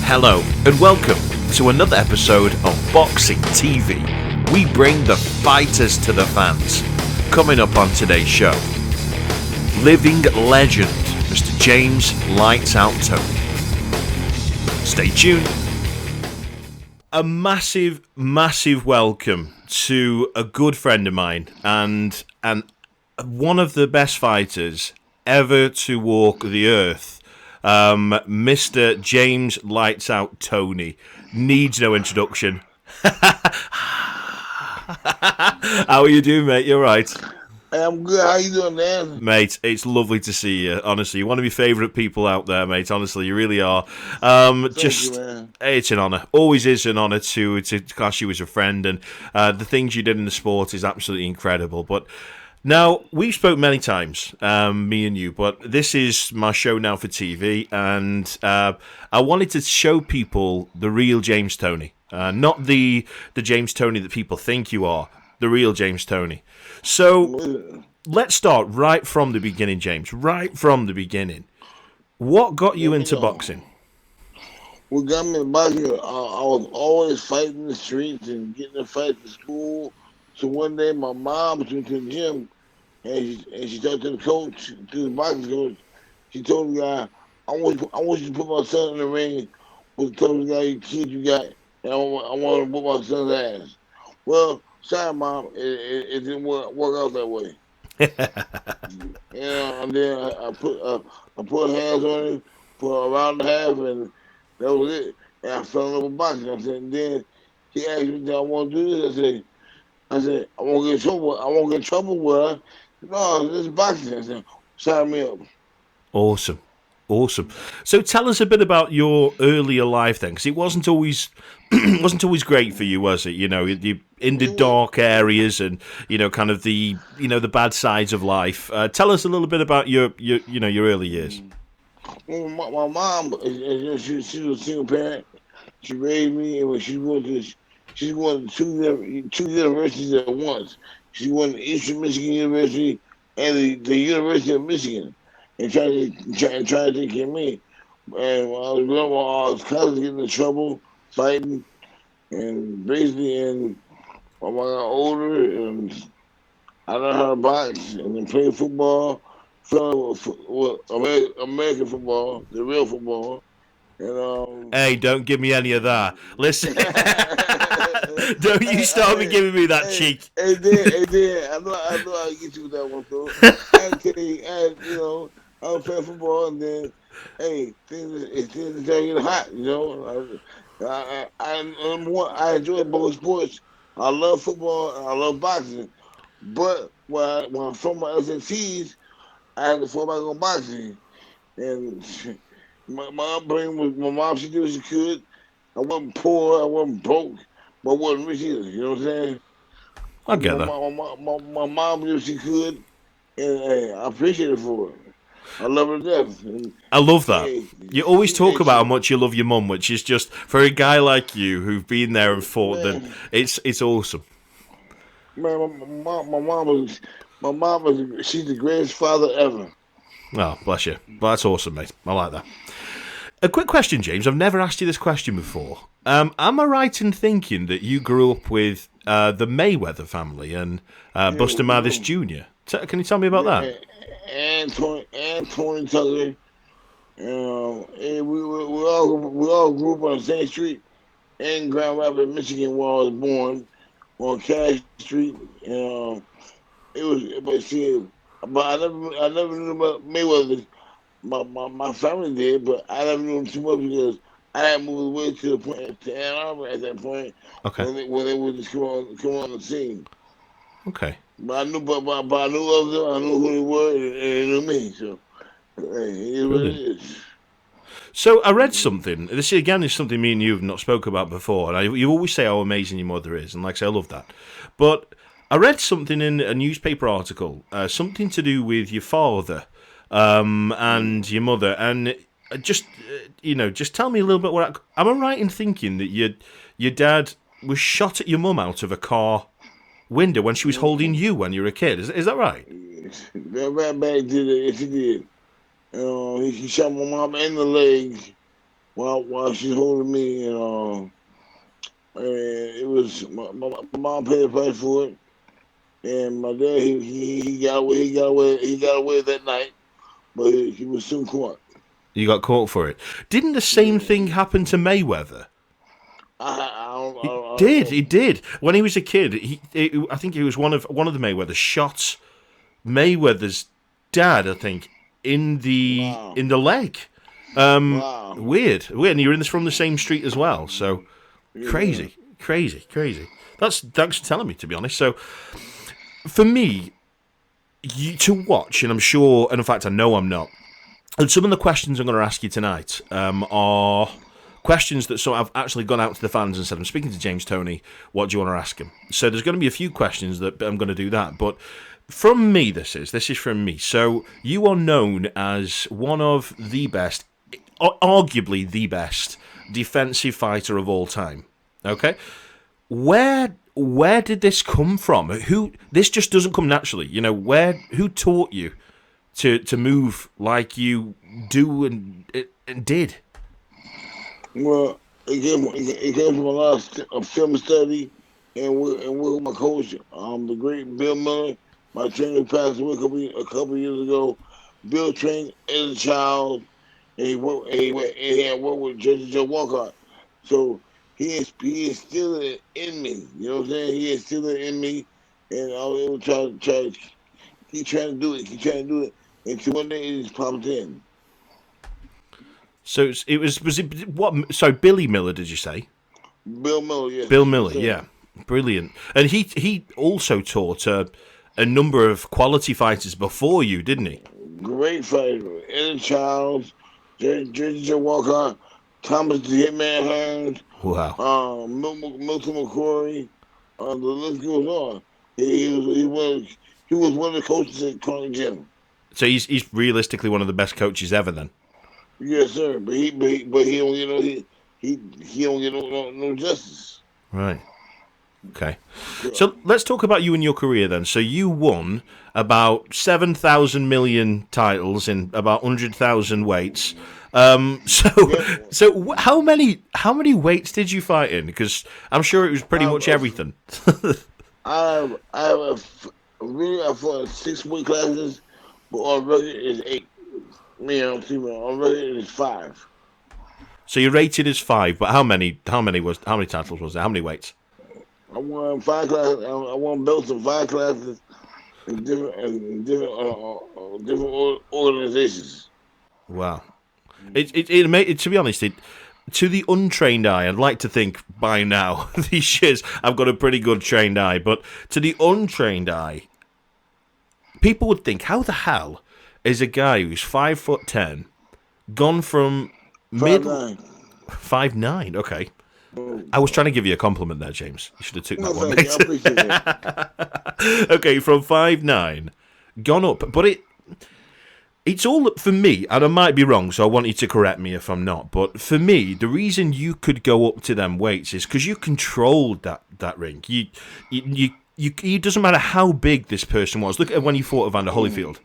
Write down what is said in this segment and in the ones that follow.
Hello and welcome to another episode of Boxing TV. We bring the fighters to the fans. Coming up on today's show, living legend, Mr. James Lights Out Toney. Stay tuned. A massive welcome to a good friend of mine and one of the best fighters ever to walk the earth. Mr. James Lights Out Toney needs no introduction. How are you doing, mate? You all right? I'm good. How you doing, man? Mate, it's lovely to see you, honestly. You're one of my favourite people out there, mate. Honestly, you really are. Thank you, man. It's an honour. Always is an honour to class you as a friend, and the things you did in the sport is absolutely incredible. But now, we've spoke many times, me and you, but this is my show now for TV, and I wanted to show people the real James Toney, not the James Toney that people think you are, the real James Toney. So, let's start right from the beginning, James, right from the beginning. What got you into boxing? What got me in boxing, I was always fighting in the streets and getting in fights at school. So one day, my mom was into the gym, and she talked to the coach, to the boxing coach. She told the guy, I want you to put my son in the ring with the toughest guy kid you got, and I want to put my son's ass. Well, sorry, Mom, it didn't work out that way. And then I put hands on him for a round and a half, and that was it. And I fell in love with boxing. I said, and then he asked me, "Do I want to do this?" I said, I won't get in trouble. I won't get in trouble with her. No, this is boxing. I said, sign me up. Awesome. So tell us a bit about your earlier life then, because it wasn't always great for you, was it? You know, you in the dark areas and kind of the the bad sides of life. Tell us a little bit about your early years. Well, my mom, she was a single parent. She raised me, and when she's going to two universities at once. She went to Eastern Michigan University and the University of Michigan, and trying to take care of me. And when I was growing up, I was constantly getting in trouble, fighting, and basically, and when I got older, and I learned how to box, and then play football, fell with American football, the real football, and Hey, don't give me any of that. Listen, don't you start me giving me that cheek. Hey, I know I get you with that one, though. I tell you, I was playing football, and then, hey, things started getting hot, I enjoy both sports. I love football, and I love boxing. But when I from my SATs, I had to fall back on boxing. And my upbringing was, my mom, she did what she could. I wasn't poor, I wasn't broke, but I wasn't rich either. You know what I'm saying? I get that. My mom did what she could, and hey, I appreciate it for it. I love her to death. And, I love that. hey, You always talk about how much you love your mum, which is just for a guy like you who've been there and fought. Then it's awesome. Man, my mom was, she's the greatest father ever. Oh, bless you. Well, that's awesome, mate. I like that. A quick question, James. I've never asked you this question before. Am I right in thinking that you grew up with the Mayweather family and Buster Mathis Jr.? Can you tell me about that? And Tony Tucker. And we all grew up on the same street in Grand Rapids, Michigan, where I was born, on Cash Street. It was, but I never knew about Mayweather. My family did, but I never knew him too much because I had moved away to Ann Arbor at that point. Okay. When they would just come on the scene. Okay. But I knew, but I knew of them. I knew who they were, and they knew me. So, hey, it is what it is. So I read something. This again is something me and you have not spoke about before, and you always say how amazing your mother is, and like I say, I love that. But I read something in a newspaper article, something to do with your father and your mother, and just tell me a little bit. Am I right in thinking that your dad was shot at your mum out of a car window when she was holding you when you were a kid? Is that right? That bad did it. Yes, he did. He shot my mom in the leg, while she's holding me, and it was my mom paid the price for it, and my dad he got away that night, but he was soon caught. You got caught for it. Didn't the same Yeah. thing happen to Mayweather? I He don't did. know. He did. When he was a kid, I think he was one of the Mayweather shot Mayweather's dad. I think Wow, in the leg. wow, Weird. And you're in this from the same street as well. So yeah. crazy. That's thanks for telling me. To be honest, so for me, to watch, and I'm sure, and in fact, I know I'm not. And some of the questions I'm going to ask you tonight are questions that sort of I've actually gone out to the fans and said, I'm speaking to James Toney, what do you want to ask him? So there's going to be a few questions that I'm going to do that. But from me, this is from me. So you are known as one of the best, arguably the best, defensive fighter of all time. Okay? Where did this come from? Who this just doesn't come naturally. Who taught you to move like you do and did? Well, it came from a lot of film study and with my coach, the great Bill Miller. My trainer passed away a couple years ago. Bill trained as a child, and he had worked with Judge Joe Walcott. So he instilled it in me. You know what I'm saying? He instilled it in me, and I was able to keep trying to do it, keep trying to do it, until one day it just popped in. So was it what? So Billy Miller, did you say? Bill Miller, Bill yes, Miller, sir. yeah, brilliant. And he also taught a number of quality fighters before you, didn't he? Great fighter. Eddie Childs, J.J. Walker, Thomas the Hitman Hearns, Wow. Milton McCrory. The list goes on. He was one of the coaches at Carnegie Gym. So he's realistically one of the best coaches ever, then. Yes, sir. But he don't get he don't get no justice. Right. Okay. So, So let's talk about you and your career then. So you won about 7,000 million titles in about 100,000 weights. So yeah, how many weights did you fight in? Because I'm sure it was pretty much I everything. I have really I fought 6 weight classes, but on record is 8. Me on record is 5. So you're rated as five, but how many titles was there? How many weights? I won 5 classes. I won belts in 5 classes in different organizations. Wow. To be honest, to the untrained eye, I'd like to think by now these years I've got a pretty good trained eye, but to the untrained eye, people would think, how the hell is a guy who's 5'10" gone from Five middle nine. 5'9"? Okay, Mm. I was trying to give you a compliment there, James. You should have took No, that one, thank you. I mate. appreciate that. Okay, from 5'9", gone up, but it's all for me, and I might be wrong, so I want you to correct me if I'm not. But for me, the reason you could go up to them weights is because you controlled that ring. It doesn't matter how big this person was. Look at when you fought Evander Holyfield;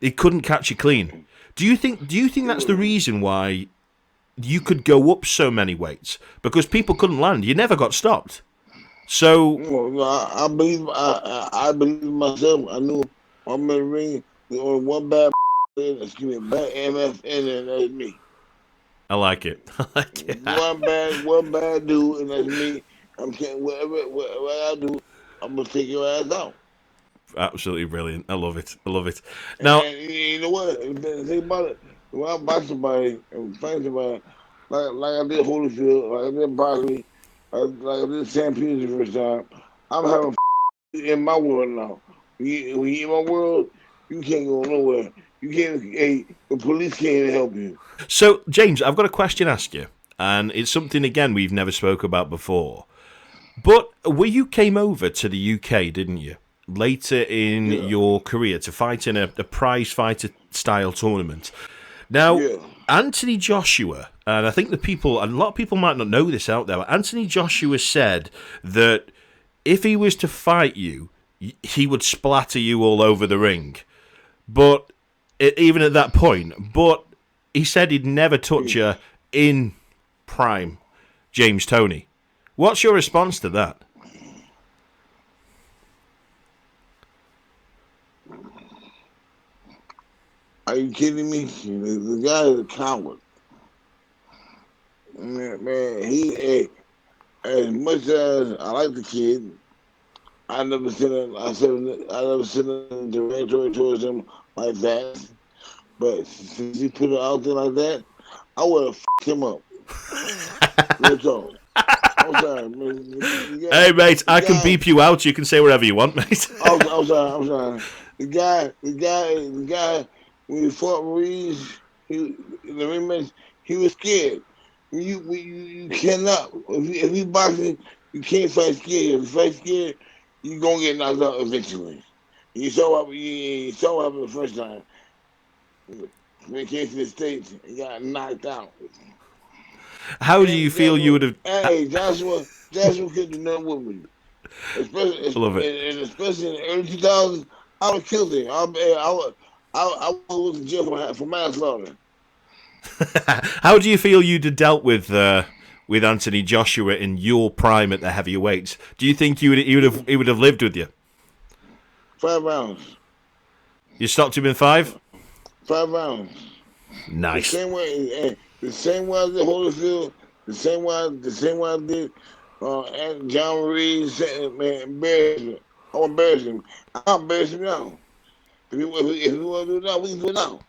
he couldn't catch you clean. Do you think that's the reason why you could go up so many weights? Because people couldn't land. You never got stopped. So No, I believe in myself. I knew I'm in the ring. The only one bad excuse me, bad MF and that's me. I like it. I like it. One bad dude, and that's me. I'm saying whatever I do, I'm gonna take your ass out. Absolutely brilliant. I love it. I love it. Now, And you know what? The thing about it, when I box somebody and fight somebody, like I did Holyfield, like I did Broccoli, like I did Sam Peters the first time, I'm having in my world now. When you in my world, you can't go nowhere. You can't. Hey, the police can't even help you. so James, I've got a question to ask you, and it's something again we've never spoke about before. But you came over to the UK, didn't you? Later in Yeah, your career to fight in a prize fighter style tournament. Now, yeah. Anthony Joshua, and I think a lot of people might not know this out there, but Anthony Joshua said that if he was to fight you, he would splatter you all over the ring. But even at that point, but he said he'd never touch you in prime James Toney. What's your response to that? Are you kidding me? The guy is a coward. Man, he as much as I like the kid, I never seen a derogatory towards him like that. But since he put it out there like that, I would have fucked him up. Real talk. I'm sorry, man. Hey, mate, I can guy, beep you out. You can say whatever you want, mate. I'm sorry. The guy, when he fought Ruiz, in the rematch, he was scared. You cannot. If you boxing, you can't fight scared. If you fight scared, you're going to get knocked out eventually. You saw what happened the first time. When he came to the States, he got knocked out. How do you feel you would have... Hey, Joshua could do nothing with me. Love it. Especially in the early 2000s, I would have killed him. I was in jail for manslaughter. How do you feel you'd have dealt with Anthony Joshua in your prime at the heavyweights? Do you think he would have lived with you? 5 rounds. You stopped him in 5? 5 rounds. Nice. The same way I did Holyfield, the same way I did and John Reed, man, embarrassment. I want to embarrass him. I'll embarrass him now. If you want to do it now, we can do it now.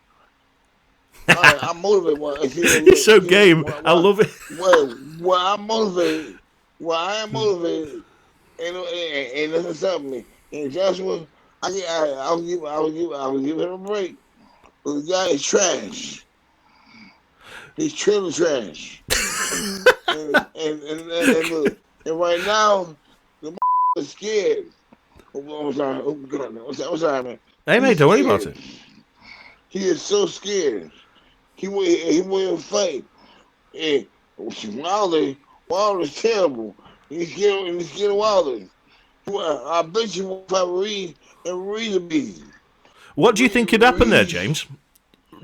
I'm motivated. You're so game. I love it. Well, I'm motivated. Well, I am motivated. And nothing stopping me. And Joshua, I'll give him a break. But the guy is trash. He's trailer trash. and look, and right now, the is scared. I'm sorry. I'm sorry, man. Hey, mate, don't worry about it. He is so scared. He wouldn't fight. And Wilder's terrible. He's scared of Wilder. I bet you won't fight Reed, and Reed will beat him. What do you think could happen there, James?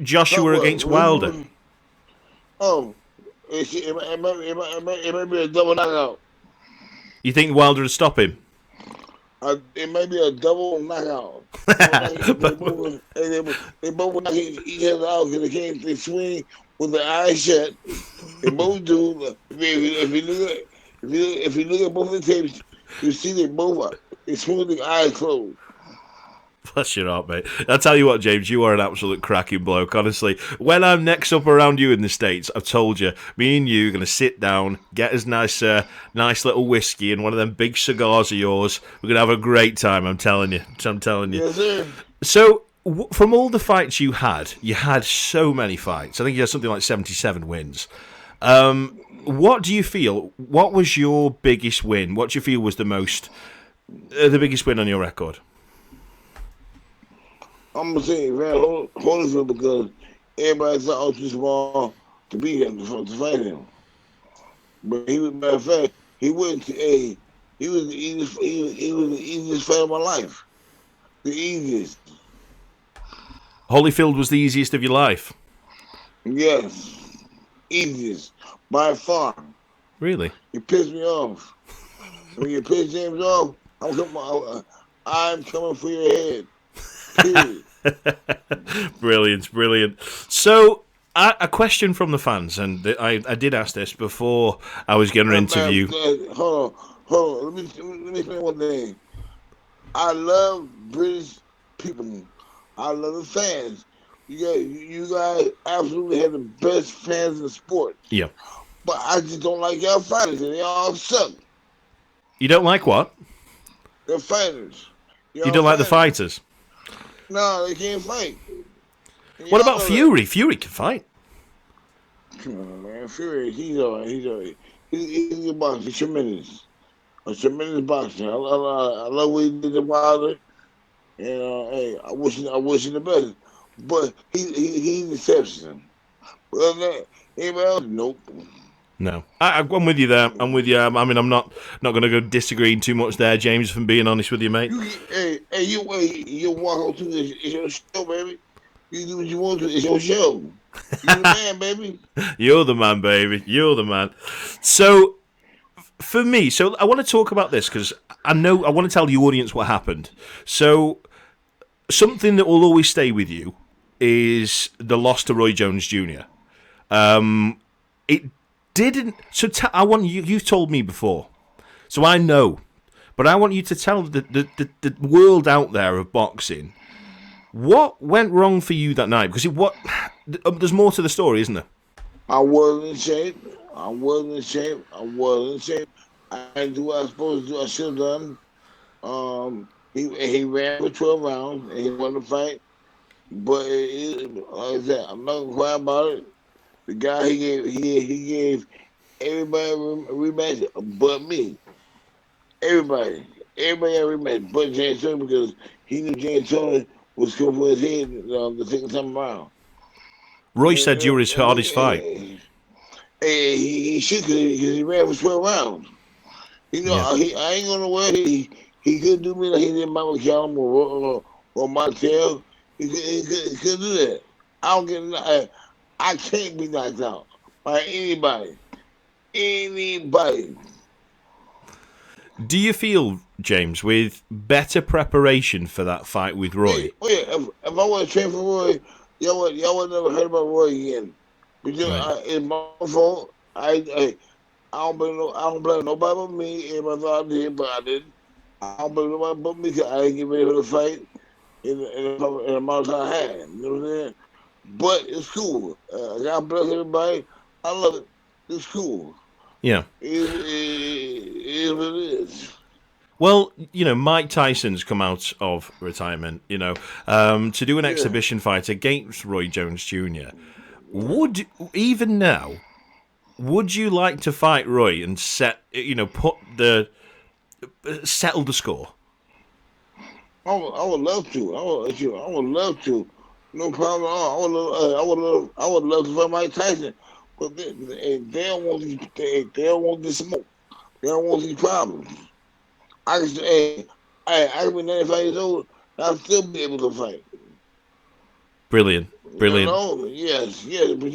Joshua against Wilder. Oh, it might be a double knockout. You think Wilder would stop him? It might be a double knockout. They both knock each other out because they swing with their eyes shut. They both do. If you look at both of the tapes, you see they swing with their eyes closed. Bless your heart, mate. I'll tell you what, James, you are an absolute cracking bloke, honestly. When I'm next up around you in the States, I've told you, me and you are going to sit down, get us nice little whiskey and one of them big cigars of yours. We're going to have a great time, I'm telling you. Yes, sir. So, from all the fights you had so many fights. I think you had something like 77 wins. What do you feel, what was your biggest win? What do you feel was the biggest win on your record? I'm gonna say Van Holyfield because everybody thought I was too small to beat him to fight him. But matter of fact, he was the easiest fight of my life. The easiest. Holyfield was the easiest of your life? Yes. Easiest. By far. Really? You pissed me off. When you piss James off, I'm coming for your head. Brilliant. So, a question from the fans, and I did ask this before I was going to interview. Hold on. Let me say one thing. I love British people. I love the fans. You guys absolutely have the best fans in the sport. Yeah. But I just don't like y'all fighters, and they all suck. You don't like what? The fighters. You don't like the fighters? No, they can't fight. What about Fury? Fury can fight. Come on, man. Fury, he's all right. He's a good boxer. He's tremendous. A tremendous boxer. I love what he did to Wilder. And hey, I wish him the best. But he's an exception. Well, that anybody else? Nope. No, I'm with you there. I'm with you. I mean, I'm not going to go disagreeing too much there, James. If I'm being honest with you, mate. You walk on to this. It's your show, baby. You do what you want to. It's your show. You the man, baby. You're the man, baby. You're the man. So, for me, so I want to talk about this because I want to tell the audience what happened. So, something that will always stay with you is the loss to Roy Jones Jr. It didn't. So, I want you. You've told me before, so I know. But I want you to tell the world out there of boxing what went wrong for you that night. Because there's more to the story, isn't there? I wasn't in shape. I wasn't in shape. I wasn't in shape. I didn't do what I was supposed to do. I should have done. He ran for 12 rounds and he won the fight. But like I said, I'm not gonna cry about it. The guy he gave everybody a rematch but me. Everybody had a rematch but James Toney because he knew James Toney was coming for his head the second time around. Roy said you were his hardest fight. He should because he ran for 12 rounds. You know, Yeah. I ain't gonna worry. He couldn't do me like he did Michael Callum or Montel. He couldn't do that. I don't get. I can't be knocked out by anybody. Anybody. Do you feel, James, with better preparation for that fight with Roy? If I was trained for Roy, y'all would never heard about Roy again. Because Right. it's my fault. I don't blame nobody but me. Everybody thought I did, but I didn't. I don't blame nobody but me because I didn't get ready for the fight in the amount of time I had. You know what I'm saying? But it's cool. God bless everybody. I love it. It's cool. Yeah. It is what it is. Well, Mike Tyson's come out of retirement, to do an Yeah. exhibition fight against Roy Jones Jr. Even now, would you like to fight Roy and settle the score? I would love to. I would love to. No problem at all. I would love to fight Mike Tyson. But they don't want they don't want this smoke. They don't want these problems. I can say, I can be 95 years old. I'll still be able to fight. Brilliant. You Brilliant. know, yes, but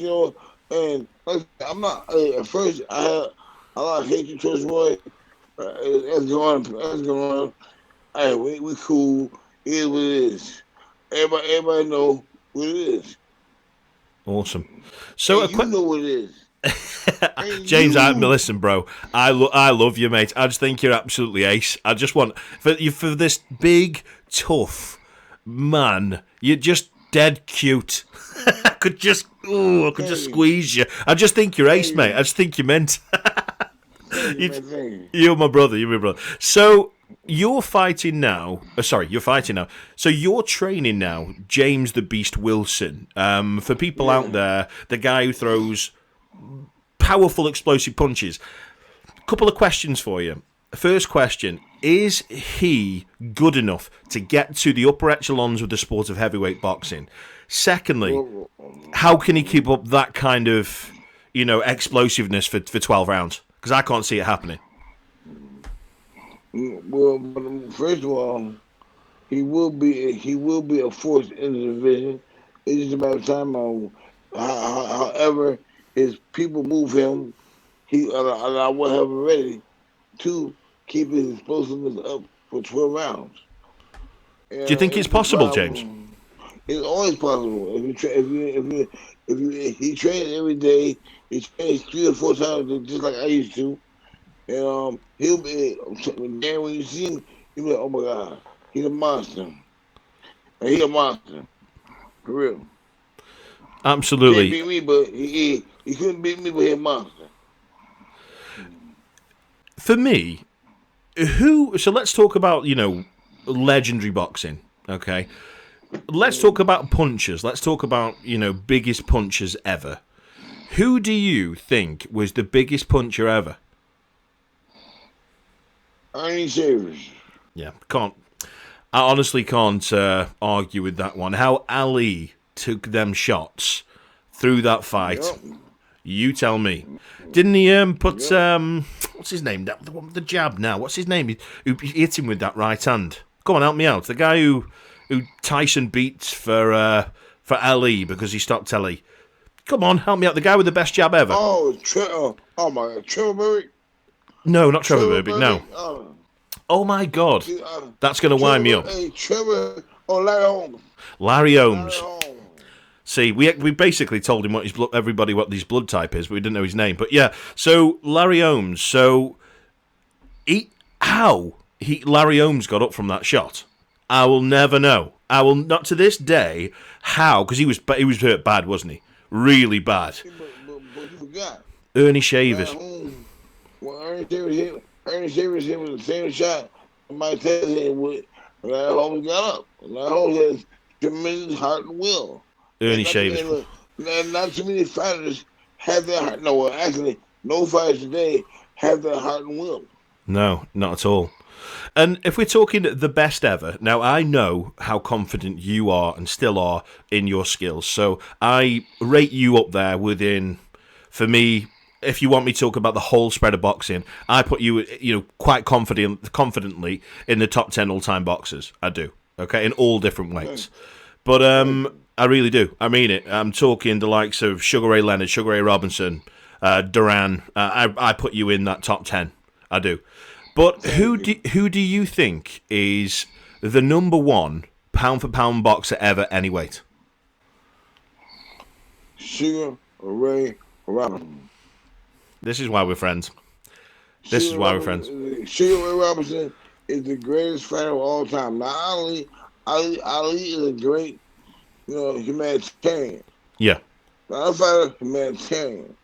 and like, I'm not. At first, I had a lot of hatred towards Roy. That's going on. Hey, we cool. It is what it is. Everybody know what it is, Awesome. So, and you know what it is, and James, you. listen, bro. I love you, mate. I just think you're absolutely ace. I just want for this big, tough man. You're just dead cute. I could just Hey, squeeze you. I just think you're ace, mate. hey, I just think you're meant. thank you, you, man. Thank you. you're my brother. You're my brother. So you're fighting now. You're fighting now. So you're training now, James the Beast Wilson. For people out Yeah. there, the guy who throws powerful, explosive punches. Couple of questions for you. First question: is he good enough to get to the upper echelons of the sport of heavyweight boxing? Secondly, Well, how can he keep up that kind of, explosiveness for 12 rounds? Because I can't see it happening. first of all, he will be a force in the division. It's just a matter of time. However, his people move him. And I will have him ready to keep his explosiveness up for 12 rounds. Do you think it's possible, James? It's always possible. If he trains every day, he trains 3 or 4 times just like I used to. And he'll be Dan when you see him, you'll be like, oh my god, he's a monster. And he's a monster. For real. Can't Absolutely. beat me, but he couldn't beat me, but he's a monster. For me, so let's talk about, legendary boxing, okay? Let's talk about punchers. Let's talk about, biggest punchers ever. Who do you think was the biggest puncher ever? Ernie Shavers. Yeah, I honestly can't argue with that one. How Ali took them shots through that fight, Yep. you tell me. Didn't he put, Yep. what's his name? The one with the jab now. What's his name? Who hit him with that right hand? Come on, help me out. The guy who Tyson beat for Ali because he stopped Ali. Come on, help me out. The guy with the best jab ever. Oh my God, Trevor Burbick. No, not Trevor Burbick. No. Oh my God, that's going to wind me up. Hey, Trevor. Oh, Larry Holmes. Larry Holmes. See, we basically told him everybody what his blood type is, but we didn't know his name. But yeah, so Larry Holmes. So Larry Holmes got up from that shot, I will never know. I will not to this day how, because he was hurt bad, wasn't he? Really bad. But you forgot. Ernie Shavers. Ernie Shavers hit with the same shot Mike Tyson hit with. Larry Holmes got up. Larry Holmes has tremendous heart and will. Ernie Shavers. Not too many fighters have that heart. No, well, actually, no fighters today have that heart and will. No, not at all. And if we're talking the best ever, now I know how confident you are and still are in your skills. So I rate you up there within, for me, if you want me to talk about the whole spread of boxing, I put you, quite confidently in the top 10 all-time boxers. I do, okay, in all different weights. But I really do. I mean it. I'm talking the likes of Sugar Ray Leonard, Sugar Ray Robinson, Duran. I put you in that top 10. I do. But who do you think is the number one pound-for-pound boxer ever, any weight? Sugar Ray Robinson. This is why we're friends. Sugar Ray Robinson is the greatest fighter of all time. Not only Ali is a great, humanitarian. Yeah. Not a fighter, humanitarian.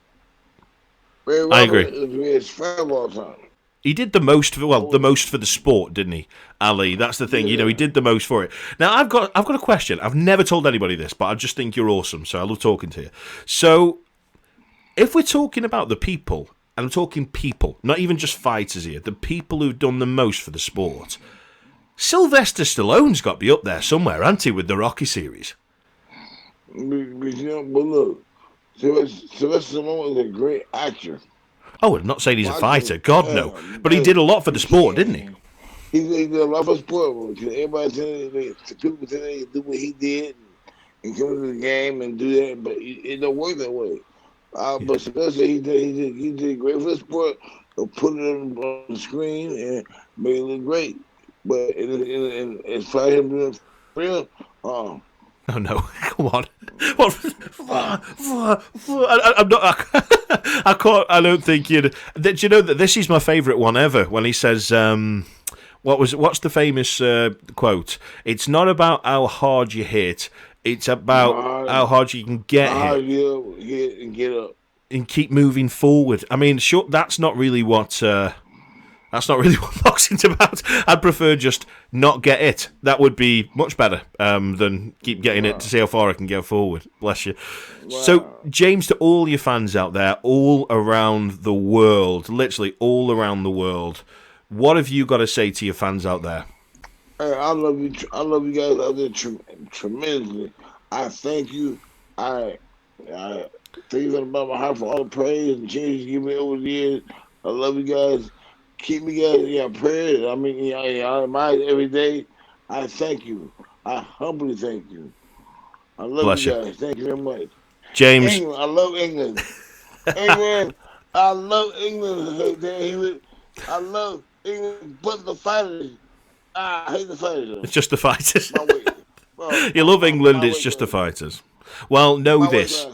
Ray Robinson I agree. is the greatest fighter of all time. He did the most for the sport, didn't he, Ali? That's the thing. Yeah. He did the most for it. Now, I've got a question. I've never told anybody this, but I just think you're awesome, so I love talking to you. So, if we're talking about the people, and I'm talking people, not even just fighters here, the people who've done the most for the sport, Sylvester Stallone's got to be up there somewhere, hasn't he, with the Rocky series? But look, Sylvester Stallone is a great actor. Oh, I'm not saying he's a fighter. God, no. But he did a lot for the sport, didn't he? He did a lot for sport. Everybody people say they do what he did and come to the game and do that, but it don't work that way. But Sylvester, he did great for the sport. Put it on the screen and made it look great. But as far as him doing real, Oh no! Come on! I'm not. I can't. I don't think you'd. Do you know that this is my favourite one ever? When he says, "What's the famous quote? It's not about how hard you hit. It's about how hard you can get hit. Hit and get up and keep moving forward." I mean, sure, that's not really what. That's not really what boxing's about. I'd prefer just not get it. That would be much better than keep getting it to see how far I can go forward. Bless you. Wow. So, James, to all your fans out there, all around the world, literally all around the world, what have you got to say to your fans out there? Hey, I love you. I love you guys out there tremendously. I thank you. I thank you from the bottom of my heart for all the praise and changes you give me over the years. I love you guys. Keep me guys in your prayers. I mean, in mind every day. I thank you. I humbly thank you. I love Bless you guys. Thank you very much. James. England, I love England. England. I love England. Hewitt. I love England, but the fighters. I hate the fighters. Though. It's just the fighters. You love England, it's just the fighters. Well, know this.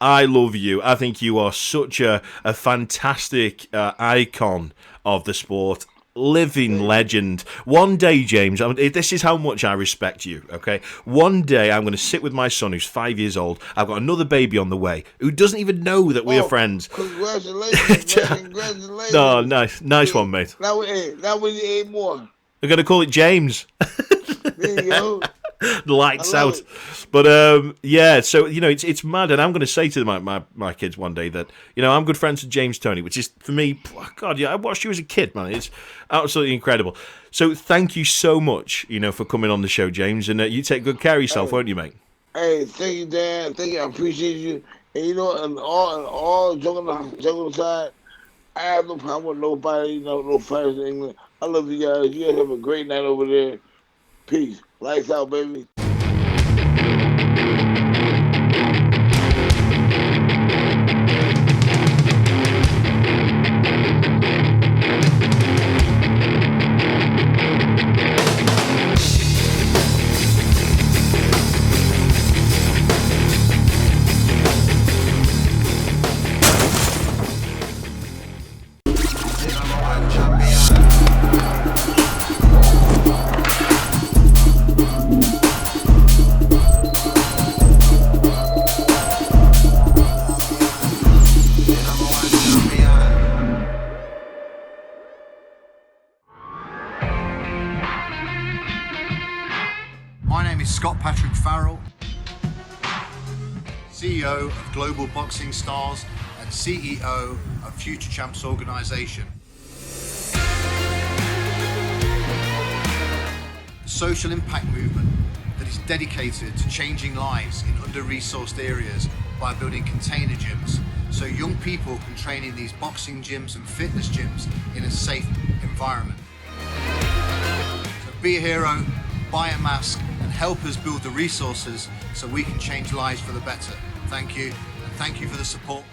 I love you. I think you are such a fantastic icon of the sport. Living legend. One day, James, this is how much I respect you, okay? One day I'm going to sit with my son who's 5 years old. I've got another baby on the way who doesn't even know that we are friends. Congratulations, man. Congratulations. No, nice one, mate. Now we need 8 more. We're going to call it James. There you go. Lights out. But yeah, so it's mad, and I'm going to say to my kids one day that I'm good friends with James Toney, which is for me, God, yeah, I watched you as a kid, man. It's absolutely incredible. So thank you so much, for coming on the show, James, and you take good care of yourself, won't you, mate? Hey, thank you, Dan. Thank you. I appreciate you. And and all joking aside, I have no problem with nobody, no fighters in England. I love you guys. You guys have a great night over there. Peace. Lights out, baby. CEO of Global Boxing Stars and CEO of Future Champs Organisation. The social impact movement that is dedicated to changing lives in under-resourced areas by building container gyms so young people can train in these boxing gyms and fitness gyms in a safe environment. So be a hero, buy a mask and help us build the resources so we can change lives for the better. Thank you, and thank you for the support.